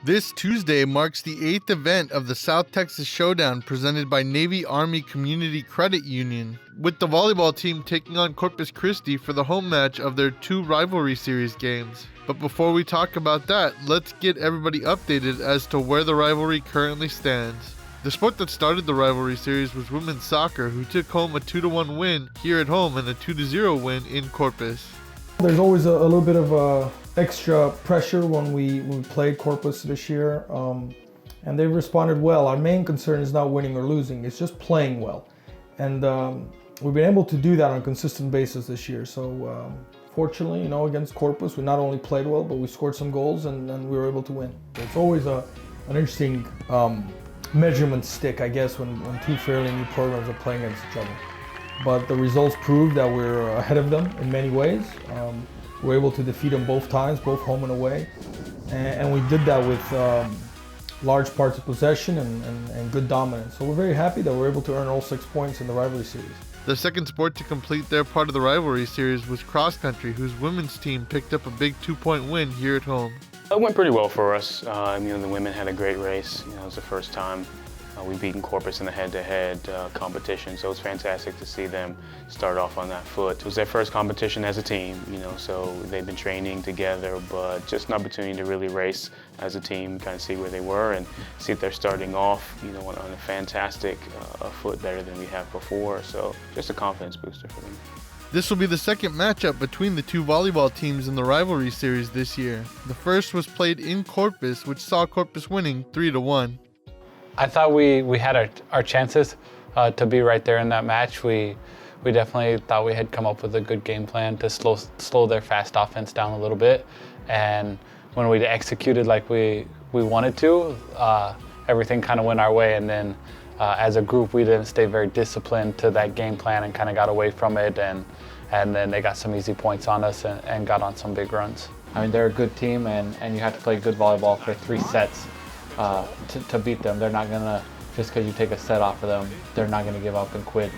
This Tuesday marks the 8th event of the South Texas Showdown presented by Navy-Army Community Credit Union, with the volleyball team taking on Corpus Christi for the home match of their 2 rivalry series games. But before we talk about that, let's get everybody updated as to where the rivalry currently stands. The sport that started the rivalry series was women's soccer, who took home a 2-1 win here at home and a 2-0 win in Corpus. There's always a little bit of extra pressure when we played Corpus this year, and they responded well. Our main concern is not winning or losing, it's just playing well. And we've been able to do that on a consistent basis this year. So fortunately, against Corpus, we not only played well, but we scored some goals and we were able to win. It's always an interesting measurement stick, I guess, when 2 fairly new programs are playing against each other. But the results prove that we're ahead of them in many ways. We're able to defeat them both times, both home and away. And we did that with large parts of possession and good dominance. So we're very happy that we're able to earn all 6 points in the rivalry series. The second sport to complete their part of the rivalry series was cross country, whose women's team picked up a big 2-point win here at home. It went pretty well for us. The women had a great race. It was the first time we've beaten Corpus in the head-to-head competition, so it was fantastic to see them start off on that foot. It was their first competition as a team, so they've been training together, but just an opportunity to really race as a team, kind of see where they were and see if they're starting off, on a fantastic foot better than we have before. So just a confidence booster for them. This will be the second matchup between the 2 volleyball teams in the rivalry series this year. The first was played in Corpus, which saw Corpus winning 3-1. I thought we had our chances to be right there in that match. We definitely thought we had come up with a good game plan to slow their fast offense down a little bit. And when we executed like we wanted to, everything kind of went our way. And then as a group, we didn't stay very disciplined to that game plan and kind of got away from it. And then they got some easy points on us and got on some big runs. I mean, they're a good team, and you have to play good volleyball for 3 sets. To beat them. They're not gonna, just because you take a set off of them, they're not gonna give up and quit.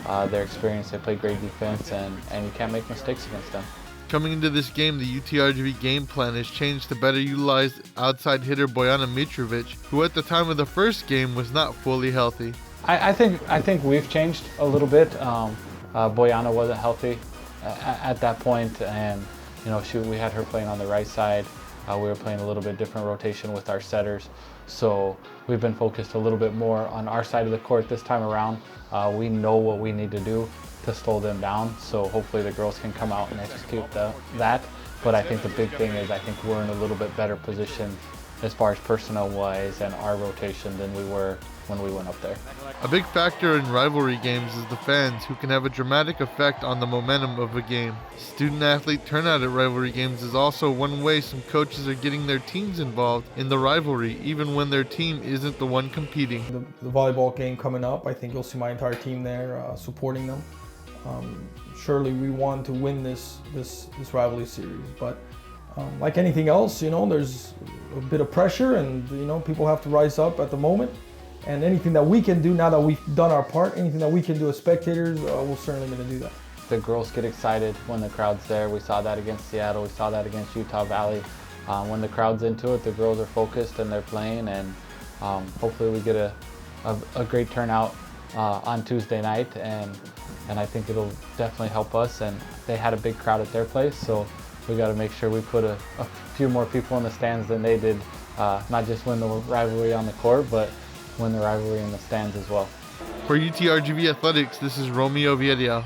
They're experienced, they play great defense, and you can't make mistakes against them. Coming into this game, the UTRGV game plan has changed to better utilize outside hitter Bojana Mitrovic, who at the time of the first game was not fully healthy. I think we've changed a little bit. Bojana wasn't healthy at that point, and we had her playing on the right side. We were playing a little bit different rotation with our setters, so we've been focused a little bit more on our side of the court this time around. We know what we need to do to slow them down, so hopefully the girls can come out and execute that. But I think the big thing is I think we're in a little bit better position as far as personnel-wise and our rotation than we were when we went up there. A big factor in rivalry games is the fans, who can have a dramatic effect on the momentum of a game. Student-athlete turnout at rivalry games is also one way some coaches are getting their teams involved in the rivalry, even when their team isn't the one competing. The volleyball game coming up, I think you'll see my entire team there supporting them. Surely we want to win this rivalry series, but like anything else, there's a bit of pressure, and people have to rise up at the moment. And anything that we can do now that we've done our part, anything that we can do as spectators, we're certainly going to do that. The girls get excited when the crowd's there. We saw that against Seattle. We saw that against Utah Valley. When the crowd's into it, the girls are focused and they're playing, and hopefully we get a great turnout on Tuesday night, and I think it'll definitely help us. And they had a big crowd at their place, so we got to make sure we put a few more people in the stands than they did, not just win the rivalry on the court, but win the rivalry in the stands as well. For UTRGV Athletics, this is Romeo Villarreal.